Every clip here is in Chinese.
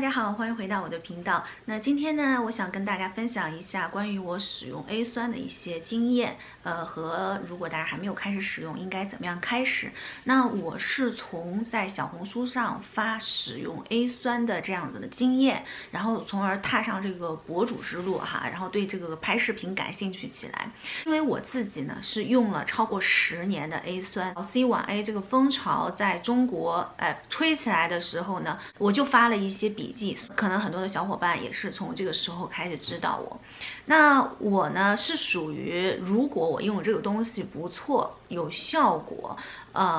家好，欢迎回到我的频道。那今天呢，我想跟大家分享一下关于我使用 A 酸的一些经验，和如果大家还没有开始使用，应该怎么样开始。那我是从在小红书上发使用 A 酸的这样子的经验，然后从而踏上这个博主之路哈，然后对这个拍视频感兴趣起来。因为我自己呢是用了超过10年的 A 酸，C1A 这个风潮在中国吹起来的时候呢，我就发了一些笔记，可能很多的小伙伴也是从这个时候开始知道我。那我呢是属于，如果我用这个东西不错，有效果，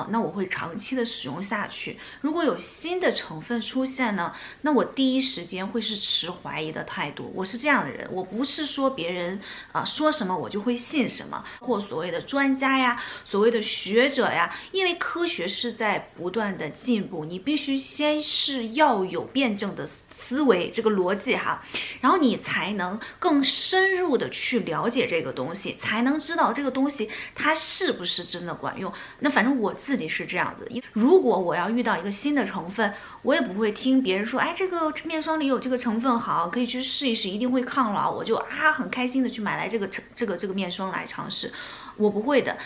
那我会长期的使用下去。如果有新的成分出现呢，那我第一时间会是持怀疑的态度。我是这样的人，我不是说别人说什么我就会信什么，或所谓的专家呀，所谓的学者呀，因为科学是在不断的进步，你必须先是要有辩证的思维，这个逻辑哈，然后你才能更深入的去了解这个东西，才能知道这个东西它是不是真的管用。那反正我自己是这样子，如果我要遇到一个新的成分，我也不会听别人说，哎，这个面霜里有这个成分好，可以去试一试，一定会抗老，我就很开心的去买来这个面霜来尝试。我不会的，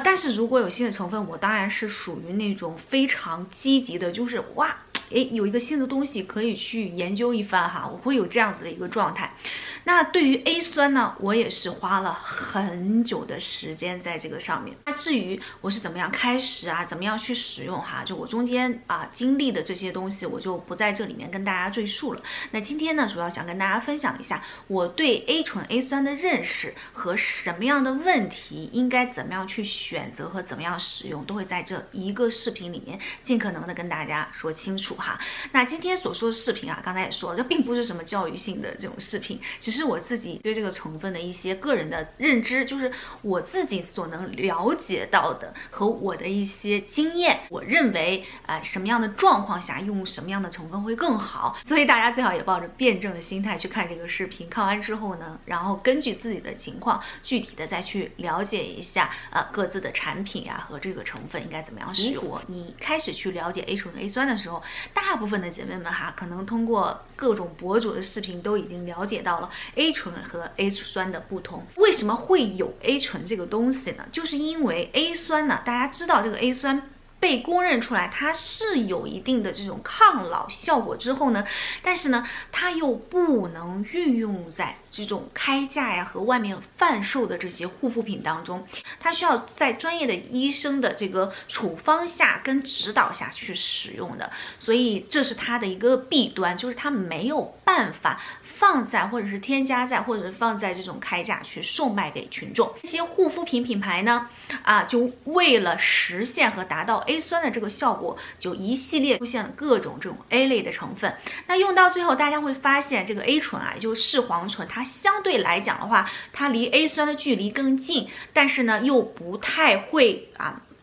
但是如果有新的成分，我当然是属于那种非常积极的，就是哇，有一个新的东西可以去研究一番哈，我会有这样子的一个状态。那对于 A 酸呢，我也是花了很久的时间在这个上面。那至于我是怎么样开始啊，怎么样去使用哈，就我中间经历的这些东西，我就不在这里面跟大家赘述了。那今天呢，主要想跟大家分享一下我对 A 醇 A 酸的认识和什么样的问题应该怎么样去选择和怎么样使用，都会在这一个视频里面尽可能的跟大家说清楚哈。那今天所说的视频刚才也说了，这并不是什么教育性的这种视频，只是我自己对这个成分的一些个人的认知，就是我自己所能了解到的和我的一些经验，我认为什么样的状况下用什么样的成分会更好，所以大家最好也抱着辩证的心态去看这个视频，看完之后呢，然后根据自己的情况具体的再去了解一下各自的产品和这个成分应该怎么样使用。如果你开始去了解 A 醇 A 酸的时候，大部分的姐妹们可能通过各种博主的视频都已经了解到了 A 醇和 A 酸的不同。为什么会有 A 醇这个东西呢？就是因为 A 酸呢，大家知道这个 A 酸被公认出来它是有一定的这种抗老效果之后呢，但是呢它又不能运用在这种开价和外面贩售的这些护肤品当中，它需要在专业的医生的这个处方下跟指导下去使用的，所以这是它的一个弊端，就是它没有办法放在或者是添加在或者是放在这种开价去售卖给群众。这些护肤品品牌呢就为了实现和达到 A 酸的这个效果，就一系列出现了各种这种 A 类的成分。那用到最后大家会发现这个 A 醇也就是视黄醇，它相对来讲的话，它离 A 酸的距离更近，但是呢又不太会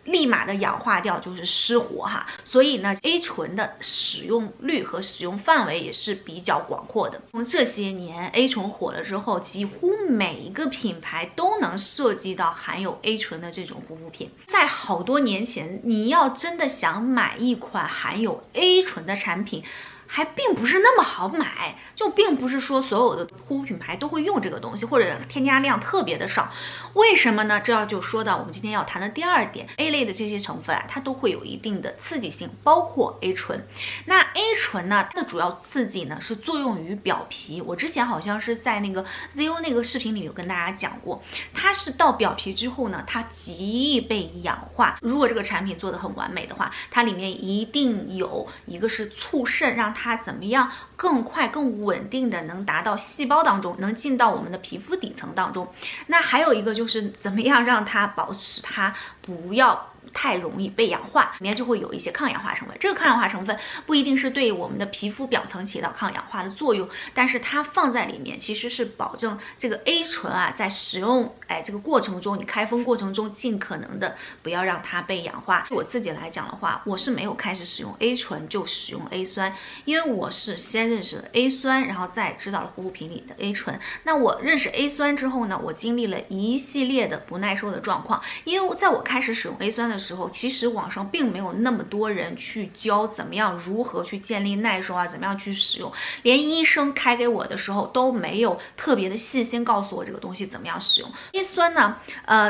立马的氧化掉，就是失活所以呢 A 醇的使用率和使用范围也是比较广阔的。从这些年 A 醇火了之后，几乎每一个品牌都能涉及到含有 A 醇的这种护肤品。在好多年前，你要真的想买一款含有 A 醇的产品，还并不是那么好买，就并不是说所有的护肤品牌都会用这个东西，或者添加量特别的少。为什么呢？这要就说到我们今天要谈的第二点， A 类的这些成分它都会有一定的刺激性，包括 A 醇。那 A 醇呢，它的主要刺激呢是作用于表皮。我之前好像是在那个 ZO 那个视频里有跟大家讲过，它是到表皮之后呢，它极易被氧化。如果这个产品做得很完美的话，它里面一定有一个是促渗，让它怎么样更快更稳定的能达到细胞当中，能进到我们的皮肤底层当中。那还有一个就是怎么样让它保持它不要太容易被氧化，里面就会有一些抗氧化成分。这个抗氧化成分不一定是对我们的皮肤表层起到抗氧化的作用，但是它放在里面其实是保证这个 A 醇在使用这个过程中，你开封过程中尽可能的不要让它被氧化。对我自己来讲的话，我是没有开始使用 A 醇就使用 A 酸，因为我是先认识了 A 酸，然后再知道了护肤品里的 A 醇。那我认识 A 酸之后呢，我经历了一系列的不耐受的状况，因为在我开始使用 A 酸的时候，其实网上并没有那么多人去教怎么样如何去建立耐受啊，怎么样去使用，连医生开给我的时候都没有特别的细心告诉我这个东西怎么样使用。A 酸呢，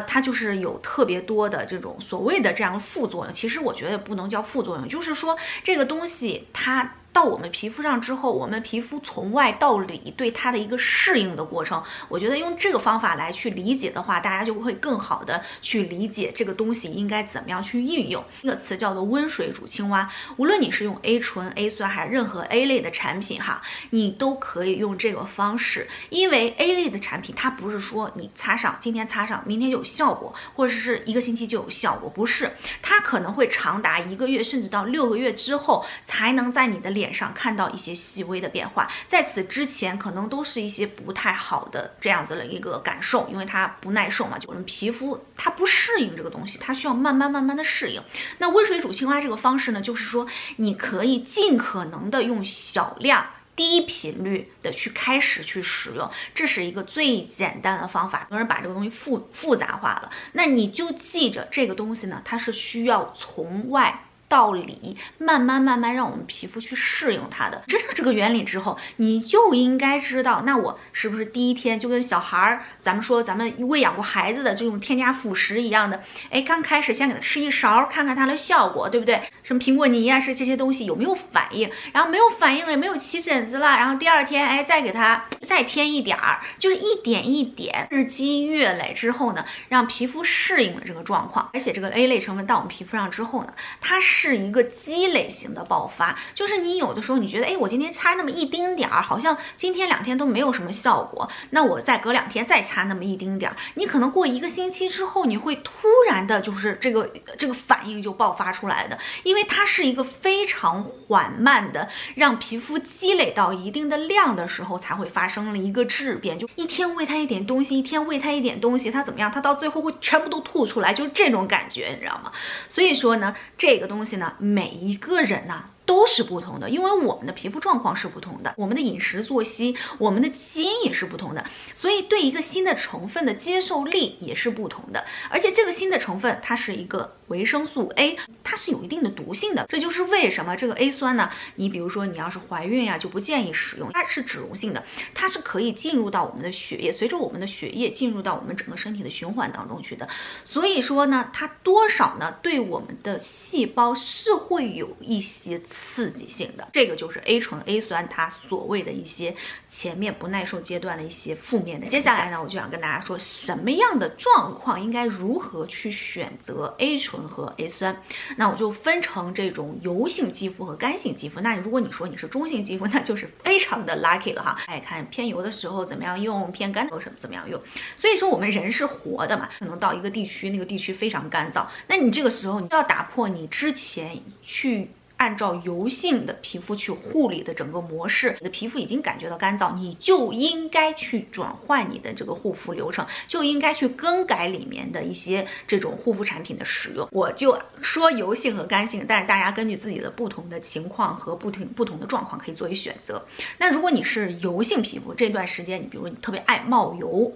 它就是有特别多的这种所谓的这样的副作用，其实我觉得不能叫副作用，就是说这个东西它到我们皮肤上之后，我们皮肤从外到里对它的一个适应的过程，我觉得用这个方法来去理解的话，大家就会更好的去理解这个东西应该怎么样去运用。这个词叫做温水煮青蛙，无论你是用 A 醇、A 酸还是任何 A 类的产品哈，你都可以用这个方式，因为 A 类的产品它不是说你擦上今天擦上明天就有效果，或者是1个星期就有效果，不是，它可能会长达1个月甚至到6个月之后才能在你的脸上看到一些细微的变化，在此之前可能都是一些不太好的这样子的一个感受，因为它不耐受嘛，就我们皮肤它不适应这个东西，它需要慢慢的适应。那温水煮青蛙这个方式呢，就是说你可以尽可能的用小量低频率的去开始去使用，这是一个最简单的方法。很多人把这个东西复杂化了，那你就记着这个东西呢，它是需要从外到里慢慢让我们皮肤去适应它的。知道这个原理之后，你就应该知道，那我是不是第一天就跟小孩儿，咱们喂养过孩子的这种添加辅食一样的，刚开始先给他吃1勺，看看它的效果，对不对？什么苹果泥啊，是这些东西有没有反应？然后没有反应了，也没有起疹子了，然后第2天，再给它再添一点儿，就是一点一点，日积月累之后呢，让皮肤适应了这个状况。而且这个 A 类成分到我们皮肤上之后呢，它是一个积累型的爆发，就是你有的时候你觉得，我今天擦那么一丁点儿，好像今天2天都没有什么效果，那我再隔2天再擦那么一丁点儿，你可能过1个星期之后，你会突然的就是这个反应就爆发出来的，因为它是一个非常缓慢的，让皮肤积累到一定的量的时候才会发生了一个质变，就一天喂它一点东西，一天喂它一点东西，它怎么样？它到最后会全部都吐出来，就是这种感觉，你知道吗？所以说呢，这个东西呢，每一个人呢都是不同的，因为我们的皮肤状况是不同的，我们的饮食作息，我们的基因也是不同的，所以对一个新的成分的接受力也是不同的。而且这个新的成分它是一个维生素 A， 它是有一定的毒性的，这就是为什么这个 A 酸呢，你比如说你要是怀孕呀，就不建议使用，它是脂溶性的，它是可以进入到我们的血液，随着我们的血液进入到我们整个身体的循环当中去的。所以说呢，它多少呢对我们的细胞是会有一些刺激性的，这个就是 A 醇 A 酸它所谓的一些前面不耐受阶段的一些负面的。接下来呢，我就想跟大家说什么样的状况应该如何去选择 A 醇和 A 酸。那我就分成这种油性肌肤和干性肌肤。那如果你说你是中性肌肤，那就是非常的 lucky 了哈。看偏油的时候怎么样用，偏干的时候怎么样用。所以说我们人是活的嘛，可能到一个地区，那个地区非常干燥，那你这个时候你要打破你之前去按照油性的皮肤去护理的整个模式，你的皮肤已经感觉到干燥，你就应该去转换你的这个护肤流程，就应该去更改里面的一些这种护肤产品的使用。我就说油性和干性，但是大家根据自己的不同的情况和不同的状况可以做一选择。那如果你是油性皮肤，这段时间你比如你特别爱冒油，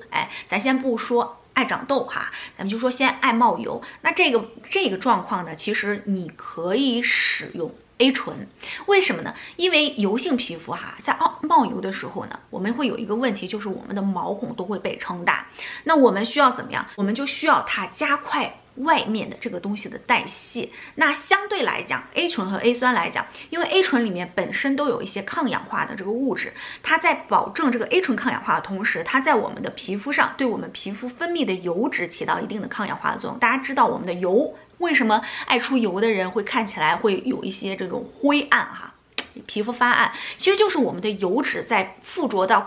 咱先不说爱长痘哈，咱们就说先爱冒油。那这个状况呢，其实你可以使用 A 醇，为什么呢？因为油性皮肤哈，在冒油的时候呢，我们会有一个问题，就是我们的毛孔都会被撑大。那我们需要怎么样？我们就需要它加快外面的这个东西的代谢。那相对来讲 A 醇和 A 酸来讲，因为 A 醇里面本身都有一些抗氧化的这个物质，它在保证这个 A 醇抗氧化的同时，它在我们的皮肤上对我们皮肤分泌的油脂起到一定的抗氧化的作用。大家知道我们的油，为什么爱出油的人会看起来会有一些这种灰暗哈，皮肤发暗，其实就是我们的油脂在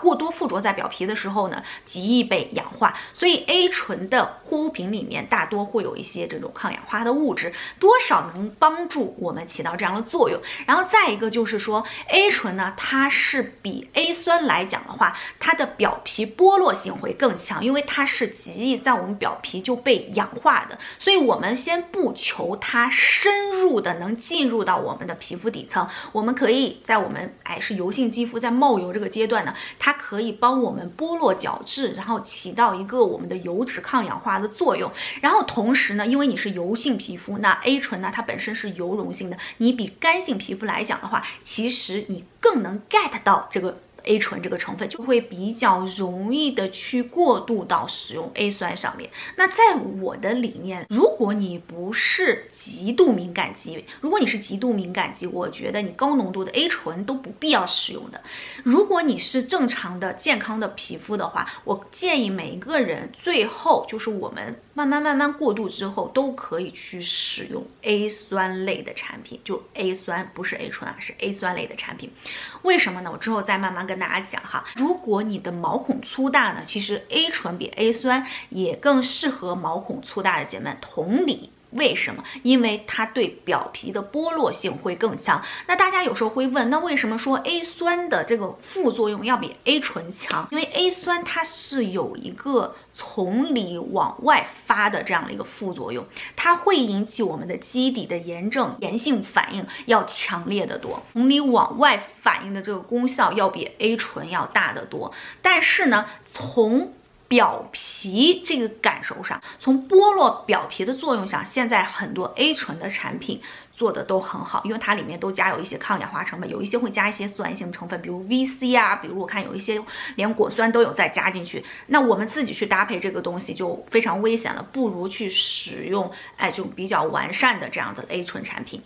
过多附着在表皮的时候呢，极易被氧化。所以 A 醇的护肤品里面大多会有一些这种抗氧化的物质，多少能帮助我们起到这样的作用。然后再一个就是说 A 醇呢，它是比 A 酸来讲的话，它的表皮剥落性会更强，因为它是极易在我们表皮就被氧化的。所以我们先不求它深入的能进入到我们的皮肤底层，我们可以以在我们是油性肌肤在冒油这个阶段呢，它可以帮我们剥落角质，然后起到一个我们的油脂抗氧化的作用。然后同时呢，因为你是油性皮肤，那 A 醇呢它本身是油溶性的，你比干性皮肤来讲的话，其实你更能 get 到这个A 醇这个成分，就会比较容易的去过渡到使用 A 酸上面。那在我的理念，如果你不是极度敏感肌，我觉得你高浓度的 A 醇都不必要使用的。如果你是正常的健康的皮肤的话，我建议每一个人最后就是我们慢慢过渡之后，都可以去使用 A 酸类的产品，就 A 酸，不是 A 醇啊，是 A 酸类的产品。为什么呢？我之后再慢慢跟大家讲哈。如果你的毛孔粗大呢，其实 A 醇比 A 酸也更适合毛孔粗大的姐妹。同理，为什么？因为它对表皮的剥落性会更强。那大家有时候会问，那为什么说 A 酸的这个副作用要比 A 醇强？因为 A 酸它是有一个从里往外发的这样的一个副作用，它会引起我们的基底的炎症、炎性反应要强烈的多，从里往外反应的这个功效要比 A 醇要大得多。但是呢，从表皮这个感受上，从剥落表皮的作用上，现在很多 A 醇的产品做的都很好，因为它里面都加有一些抗氧化成分，有一些会加一些酸性成分，比如 VC 啊，比如我看有一些连果酸都有再加进去。那我们自己去搭配这个东西就非常危险了，不如去使用就比较完善的这样子的 A 醇产品。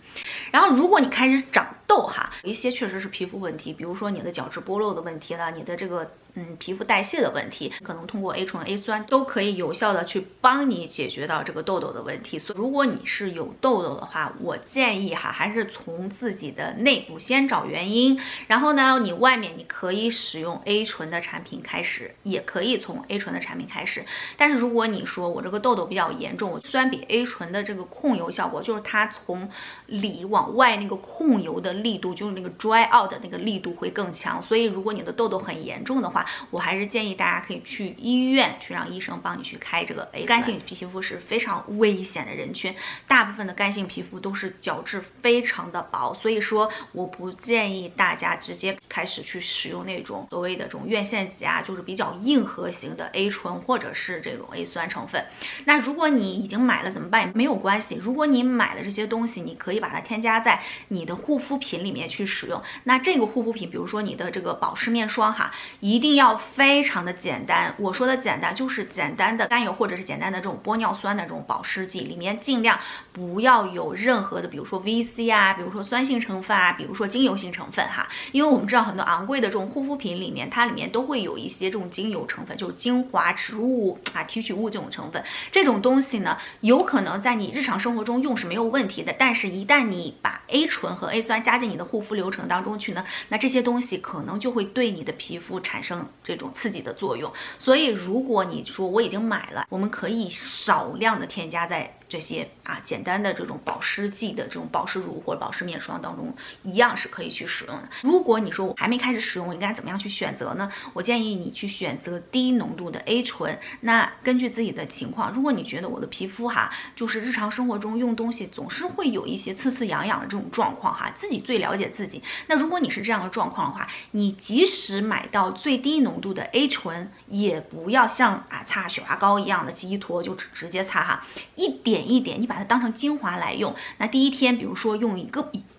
然后如果你开始长痘哈，有一些确实是皮肤问题，比如说你的角质剥落的问题了，你的这个皮肤代谢的问题，可能通过 A 醇、A 酸都可以有效的去帮你解决到这个痘痘的问题。所以如果你是有痘痘的话，我建议还是从自己的内部先找原因，然后呢，你外面你可以使用 A 醇的产品开始，也可以从 A 醇的产品开始。但是如果你说我这个痘痘比较严重，我酸比 A 醇的这个控油效果，就是它从里往外那个控油的力度，就是那个 dry out 的那个力度会更强。所以如果你的痘痘很严重的话，我还是建议大家可以去医院去让医生帮你去开这个 A 酸。干性皮肤是非常危险的人群，大部分的干性皮肤都是角质非常的薄，所以说我不建议大家直接开始去使用那种所谓的这种院线级啊，就是比较硬核型的 A 醇或者是这种 A 酸成分。那如果你已经买了怎么办？没有关系，如果你买了这些东西，你可以把它添加在你的护肤品里面去使用。那这个护肤品，比如说你的这个保湿面霜一定要非常的简单。我说的简单就是简单的甘油或者是简单的这种玻尿酸的这种保湿剂，里面尽量不要有任何的比如说 VC 啊，比如说酸性成分啊，比如说精油性成分因为我们知道很多昂贵的这种护肤品里面，它里面都会有一些这种精油成分，就是精华、植物提取物这种成分。这种东西呢，有可能在你日常生活中用是没有问题的，但是一旦你把 A 醇和 A 酸加进你的护肤流程当中去呢，那这些东西可能就会对你的皮肤产生这种刺激的作用。所以如果你说我已经买了，我们可以少量的添加在这些简单的这种保湿剂的这种保湿乳或者保湿面霜当中，一样是可以去使用的。如果你说我还没开始使用，我应该怎么样去选择呢？我建议你去选择低浓度的 A 醇。那根据自己的情况，如果你觉得我的皮肤就是日常生活中用东西总是会有一些刺痒痒的这种状况自己最了解自己。那如果你是这样的状况的话，你即使买到最低浓度的 A 醇，也不要像擦雪花膏一样的一坨就直接擦一点一点，你把它当成精华来用。那第一天比如说用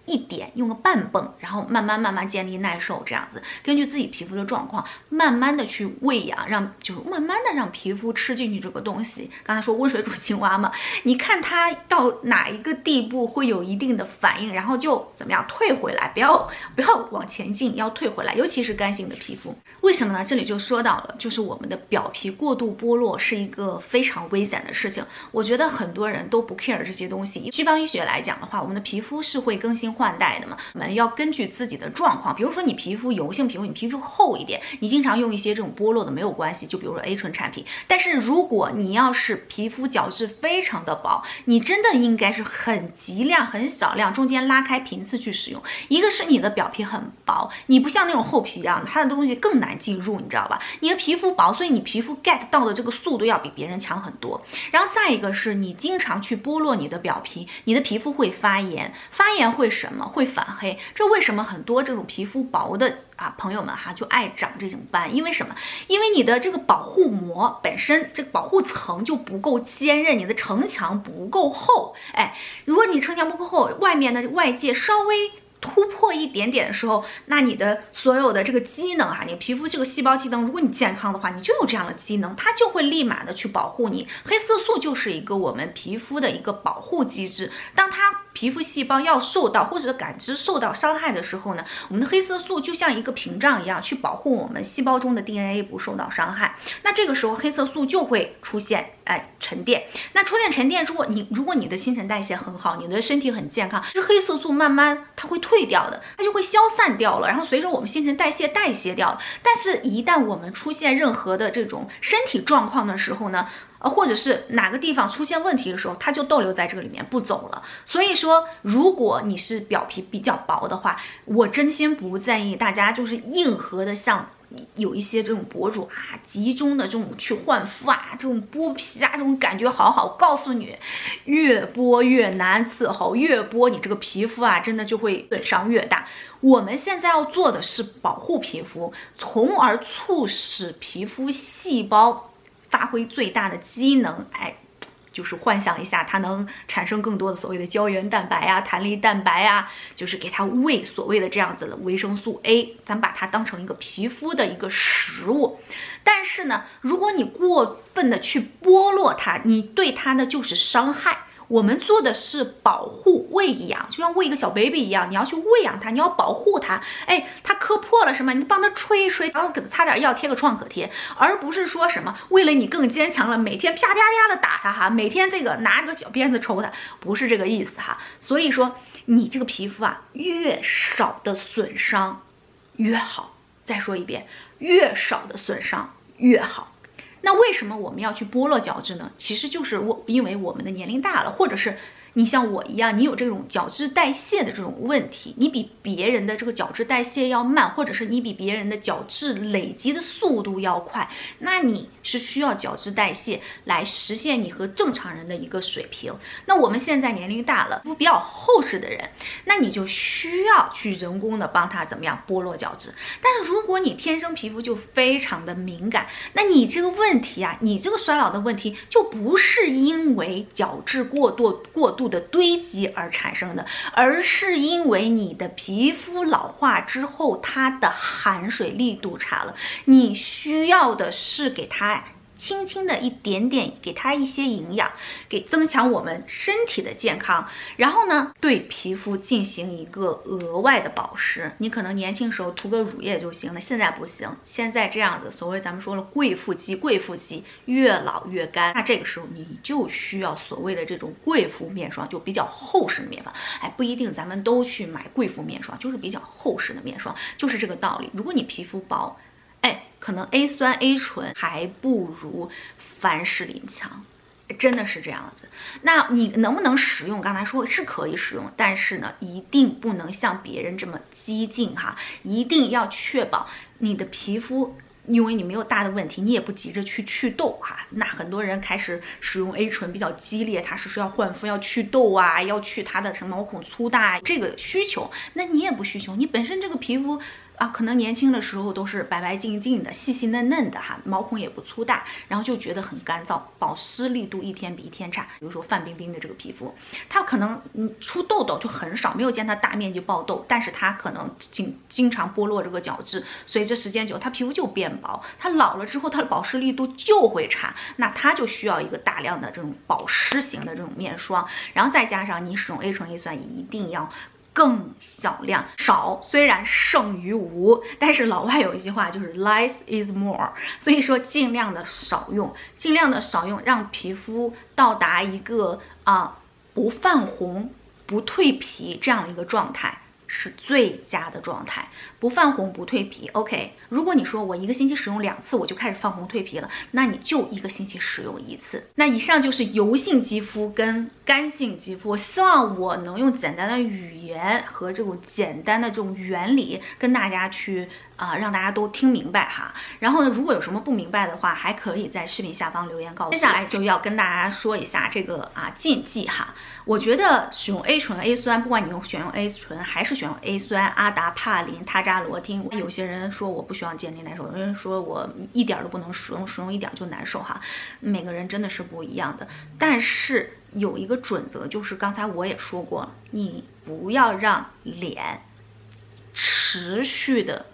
一点，用个半泵，然后慢慢建立耐受，这样子根据自己皮肤的状况慢慢的去喂养，就是慢慢的让皮肤吃进去这个东西。刚才说温水煮青蛙嘛，你看它到哪一个地步会有一定的反应，然后就怎么样退回来，不要往前进，要退回来。尤其是干性的皮肤，为什么呢？这里就说到了，就是我们的表皮过度剥落是一个非常危险的事情。我觉得很多人都不 care 这些东西。西方医学来讲的话，我们的皮肤是会更新换代的嘛，我们要根据自己的状况，比如说你皮肤油性皮肤，你皮肤厚一点，你经常用一些这种剥落的没有关系，就比如说 A 醇产品。但是如果你要是皮肤角质非常的薄，你真的应该是很极量很少量中间拉开频次去使用。一个是你的表皮很薄，你不像那种厚皮一样的，它的东西更难进入，你知道吧？你的皮肤薄，所以你皮肤 get 到的这个速度要比别人强很多。然后再一个是你经常去剥落你的表皮，你的皮肤会发炎，发炎会使什么会反黑？这为什么很多这种皮肤薄的朋友们就爱长这种斑？因为什么？因为你的这个保护膜本身这个保护层就不够坚韧，你的城墙不够厚。如果你城墙不够厚，外面的外界稍微突破一点点的时候，那你的所有的这个机能你皮肤这个细胞机能，如果你健康的话，你就有这样的机能，它就会立马的去保护你。黑色素就是一个我们皮肤的一个保护机制，当它皮肤细胞要受到或者感知受到伤害的时候呢，我们的黑色素就像一个屏障一样，去保护我们细胞中的 DNA 不受到伤害。那这个时候黑色素就会出现沉淀。那出现沉淀，如果你的新陈代谢很好，你的身体很健康，这黑色素慢慢它会退掉的，它就会消散掉了，然后随着我们新陈代谢代谢掉了。但是一旦我们出现任何的这种身体状况的时候呢，或者是哪个地方出现问题的时候，它就逗留在这个里面不走了。所以说，如果你是表皮比较薄的话，我真心不建议大家就是硬核的像有一些这种博主集中的这种去焕肤这种剥皮这种感觉好好。我告诉你，越剥越难伺候，越剥你这个皮肤真的就会损伤越大。我们现在要做的是保护皮肤，从而促使皮肤细胞发挥最大的机能。就是幻想一下，它能产生更多的所谓的胶原蛋白弹力蛋白就是给它喂所谓的这样子的维生素 A， 咱把它当成一个皮肤的一个食物。但是呢，如果你过分的去剥落它，你对它呢就是伤害。我们做的是保护喂养，就像喂一个小 baby 一样，你要去喂养它，你要保护它。它磕破了什么，你帮它吹一吹，然后给它擦点药，贴个创可贴，而不是说什么为了你更坚强了，每天啪啪啪的打它每天这个拿着个小鞭子抽它，不是这个意思所以说你这个皮肤越少的损伤越好。再说一遍，越少的损伤越好。那为什么我们要去剥落角质呢？其实就是因为我们的年龄大了，或者是你像我一样，你有这种角质代谢的这种问题，你比别人的这个角质代谢要慢，或者是你比别人的角质累积的速度要快，那你是需要角质代谢来实现你和正常人的一个水平。那我们现在年龄大了，比较厚实的人，那你就需要去人工的帮他怎么样剥落角质。但是如果你天生皮肤就非常的敏感，那你这个问题你这个衰老的问题就不是因为角质过度的堆积而产生的，而是因为你的皮肤老化之后，它的含水力度差了。你需要的是给它轻轻的一点点，给它一些营养，给增强我们身体的健康，然后呢对皮肤进行一个额外的保湿。你可能年轻时候涂个乳液就行了，现在不行，现在这样子所谓咱们说了贵妇肌越老越干，那这个时候你就需要所谓的这种贵妇面霜，就比较厚实的面霜。不一定咱们都去买贵妇面霜，就是比较厚实的面霜，就是这个道理。如果你皮肤薄，可能 A 酸 A 醇还不如凡士林强，真的是这样子。那你能不能使用？刚才说是可以使用，但是呢，一定不能像别人这么激进一定要确保你的皮肤，因为你没有大的问题，你也不急着去祛痘那很多人开始使用 A 醇比较激烈，他是说要焕肤、要祛痘要去他的什么毛孔粗大这个需求，那你也不需求，你本身这个皮肤可能年轻的时候都是白白净净的、细细嫩嫩的毛孔也不粗大，然后就觉得很干燥，保湿力度一天比一天差。比如说范冰冰的这个皮肤，她可能出痘痘就很少，没有见她大面积爆痘，但是她可能经常剥落这个角质，随着时间久，她皮肤就变薄，她老了之后，她的保湿力度就会差，那她就需要一个大量的这种保湿型的这种面霜，然后再加上你使用 A 醇 A 酸一定要更小量，少虽然胜于无，但是老外有一句话就是 less is more， 所以说尽量的少用，让皮肤到达一个不泛红、不蜕皮这样的一个状态。是最佳的状态，不泛红不蜕皮。OK， 如果你说我一个星期使用2次我就开始泛红蜕皮了，那你就一个星期使用1次。那以上就是油性肌肤跟干性肌肤，我希望我能用简单的语言和这种简单的这种原理跟大家去让大家都听明白哈。然后呢，如果有什么不明白的话，还可以在视频下方留言告诉我。接下来就要跟大家说一下这个禁忌哈。我觉得使用 A 醇、A 酸，不管你选用 A 醇还是选用 A 酸、阿达帕林、他扎罗汀，有些人说我不需要建立难受，有人说我一点都不能使用，使用一点就难受哈。每个人真的是不一样的，但是有一个准则，就是刚才我也说过了，你不要让脸持续的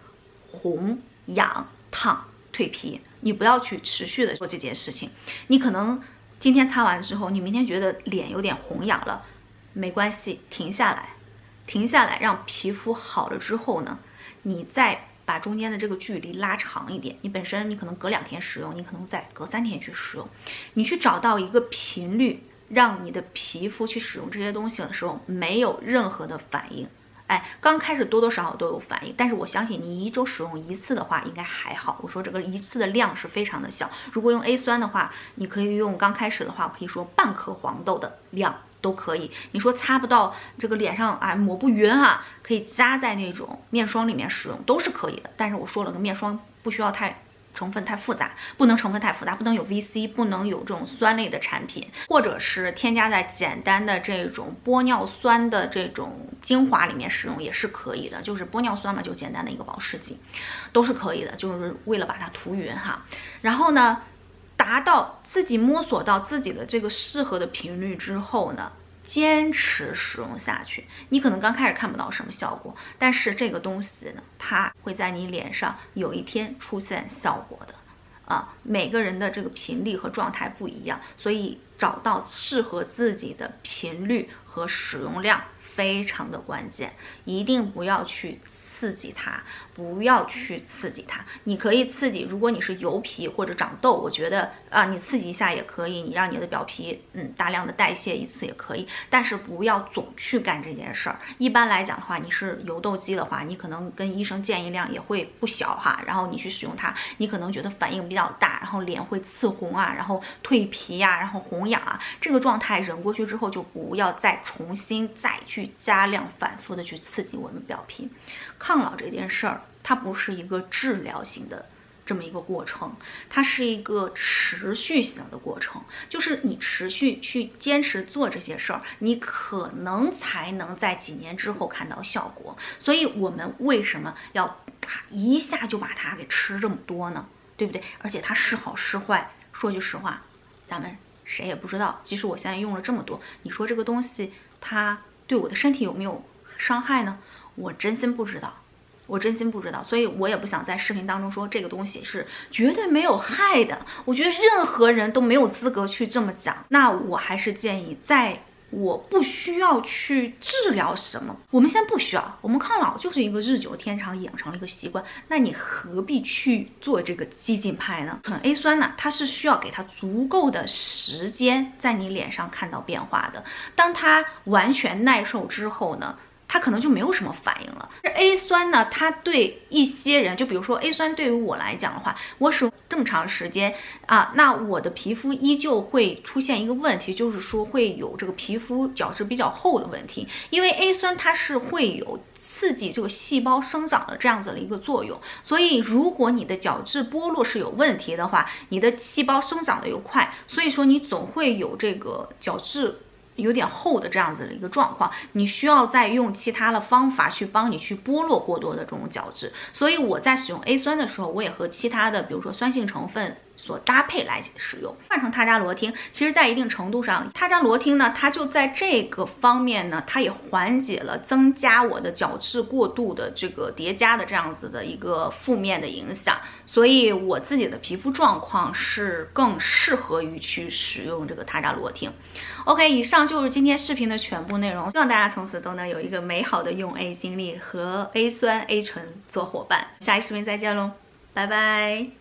红、痒、烫、蜕皮，你不要去持续的做这件事情。你可能今天擦完之后，你明天觉得脸有点红痒了，没关系，停下来，让皮肤好了之后呢，你再把中间的这个距离拉长一点。你本身你可能隔2天使用，你可能再隔3天去使用，你去找到一个频率，让你的皮肤去使用这些东西的时候没有任何的反应。刚开始多多少少都有反应，但是我相信你1周使用1次的话应该还好。我说这个1次的量是非常的小，如果用 A 酸的话，你可以用刚开始的话，我可以说半颗黄豆的量都可以。你说擦不到这个脸上抹不匀可以加在那种面霜里面使用都是可以的。但是我说了，个面霜不需要成分太复杂，不能成分太复杂，不能有 VC， 不能有这种酸类的产品，或者是添加在简单的这种玻尿酸的这种精华里面使用也是可以的。就是玻尿酸嘛，就简单的一个保湿剂，都是可以的，就是为了把它涂匀哈。然后呢，达到自己摸索到自己的这个适合的频率之后呢，坚持使用下去。你可能刚开始看不到什么效果，但是这个东西呢，它会在你脸上有一天出现效果的每个人的这个频率和状态不一样，所以找到适合自己的频率和使用量非常的关键，一定不要去刺激它，你可以刺激，如果你是油皮或者长痘，我觉得你刺激一下也可以，你让你的表皮大量的代谢一次也可以，但是不要总去干这件事儿。一般来讲的话，你是油痘肌的话，你可能跟医生建议量也会不小然后你去使用它，你可能觉得反应比较大，然后脸会刺红然后蜕皮然后红痒这个状态忍过去之后，就不要再重新去加量反复的去刺激我们表皮。抗老这件事儿，它不是一个治疗型的这么一个过程，它是一个持续型的过程，就是你持续去坚持做这些事儿，你可能才能在几年之后看到效果。所以我们为什么要一下就把它给吃这么多呢？对不对？而且它是好是坏，说句实话，咱们谁也不知道。即使我现在用了这么多，你说这个东西它对我的身体有没有伤害呢？我真心不知道，所以我也不想在视频当中说这个东西是绝对没有害的。我觉得任何人都没有资格去这么讲。那我还是建议，在我不需要去治疗什么，我们现在不需要，我们抗老就是一个日久天长养成了一个习惯，那你何必去做这个激进派呢？纯 A 酸呢，它是需要给它足够的时间在你脸上看到变化的，当它完全耐受之后呢，它可能就没有什么反应了。A 酸呢，它对一些人，就比如说 A 酸对于我来讲的话，我使用这么长时间那我的皮肤依旧会出现一个问题，就是说会有这个皮肤角质比较厚的问题。因为 A 酸它是会有刺激这个细胞生长的这样子的一个作用，所以如果你的角质剥落是有问题的话，你的细胞生长的又快，所以说你总会有这个角质有点厚的这样子的一个状况，你需要再用其他的方法去帮你去剥落过多的这种角质。所以我在使用 A 酸的时候，我也和其他的比如说酸性成分所搭配来使用。换成他扎罗汀，其实在一定程度上，他扎罗汀呢，它就在这个方面呢，它也缓解了增加我的角质过度的这个叠加的这样子的一个负面的影响。所以我自己的皮肤状况是更适合于去使用这个他扎罗汀。OK， 以上就是今天视频的全部内容，希望大家从此都能有一个美好的用 A 经历，和 A 酸 A 醇做伙伴。下一视频再见喽，拜拜。